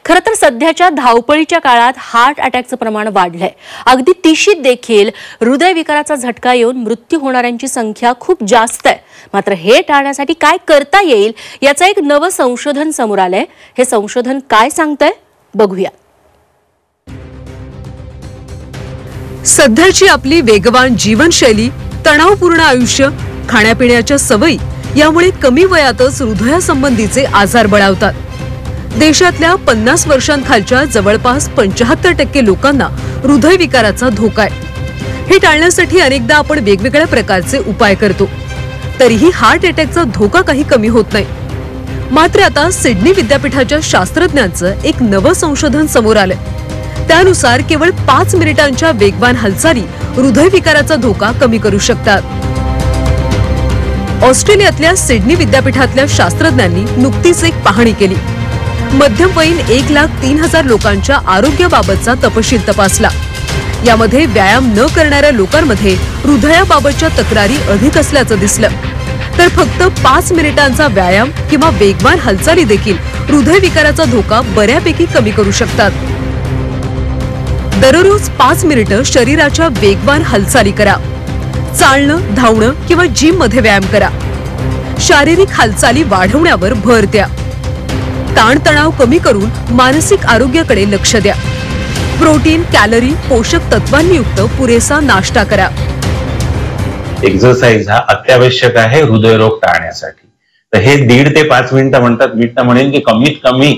खरं तर सध्याच्या धावपळीच्या काळात हार्ट अटॅकचं प्रमाण वाढलंय। अगदी 30शीत देखील हृदयविकाराचा झटका येऊन मृत्यू होणाऱ्यांची संख्या खूप जास्त आहे। मात्र हे टाळण्यासाठी काय करता येईल याचं एक नवं संशोधन समोर आलंय। हे संशोधन काय सांगतंय बघूया। सध्याची आपली वेगवान जीवनशैली, तणावपूर्ण आयुष्य, खाण्यापिण्याच्या सवयी यामुळे कमी वयातच हृदयासंबंधीचे आजार बळावतात। देशातल्या 50 वर्षांखालच्या जवळपास 75% लोकांना हृदयविकाराचा धोका आहे। हे टाळण्यासाठी अनेकदा आपण वेगवेगळ्या प्रकारचे उपाय करतो, तरीही हार्ट अटॅकचा धोका काही कमी होत नाही। मात्र आता सिडनी विद्यापीठाच्या शास्त्रज्ञांचं एक नवं संशोधन समोर आलंय। त्यानुसार केवळ 5 मिनिटांच्या वेगवान हालचाली हृदयविकाराचा धोका कमी करू शकतात। ऑस्ट्रेलियातल्या सिडनी विद्यापीठातल्या शास्त्रज्ञांनी नुकतीच एक पाहणी केली। मध्यमवयीन 1,03,000 लोकांच्या आरोग्याबाबतचा तपशील तपासला। यामध्ये व्यायाम न करणाऱ्या लोकांमध्ये हृदयाबाबतच्या तक्रारी अधिक असल्याचं दिसलं, तर फक्त 5 मिनिटांचा व्यायाम किंवा वेगवान हालचाली देखील हृदयविकाराचा धोका बऱ्यापैकी कमी करू शकतात। दररोज 5 मिनिटं शरीराच्या वेगवान हालचाली करा। चालणं, धावणं किंवा जिम मध्ये व्यायाम करा। शारीरिक हालचाली वाढवण्यावर भर द्या। ताणतणाव कमी करून मानसिक आरोग्याकडे लक्ष द्या। प्रोटीन, कॅलरी, पोषक तत्वांनी युक्त पुरेसा नाश्ता करा। एक्सरसाइज हा अत्यावश्यक आहे हृदयरोग टाळण्यासाठी। तर हे 1.5 ते 5 मिनिटं म्हणतात। मी तर म्हणेन की कमीत कमी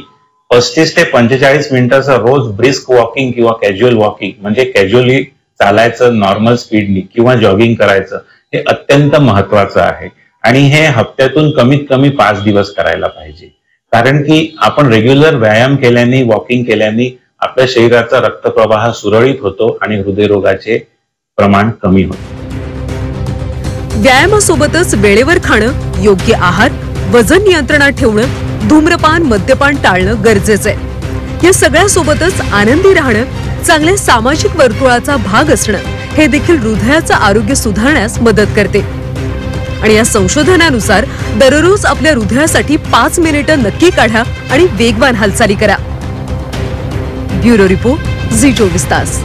35 ते 45 मिनिटाचा रोज ब्रिस्क वॉकिंग किंवा कॅज्युअल वॉकिंग म्हणजे कॅज्युअली चालायचं, नॉर्मल स्पीडनी किंवा जॉगिंग करायचं, हे अत्यंत महत्वाचं आहे। आणि हे हप्त्यातून कमीत कमी 5 दिवस करायला पाहिजे। कारण की आपण रेग्युलर व्यायाम केल्याने, वॉकिंग केल्याने आपल्या शरीराचा रक्तप्रवाह सुरळीत होतो आणि हृदयरोगाचे प्रमाण कमी होते। व्यायामासोबतच वेळेवर खाणं, योग्य आहार, वजन नियंत्रणात ठेवणं, धूम्रपान, मद्यपान टाळणं गरजेचं आहे। या सगळ्यासोबतच आनंदी राहणं, चांगल्या सामाजिक वर्तुळाचा भाग असणं हे देखील हृदयाचं आरोग्य सुधारण्यास मदत करते। आणि या संशोधनानुसार दररोज आपल्या हृदयासाठी 5 मिनिटं नक्की काढा आणि वेगवान हालचाली करा। ब्युरो रिपोर्ट, झी 24 तास।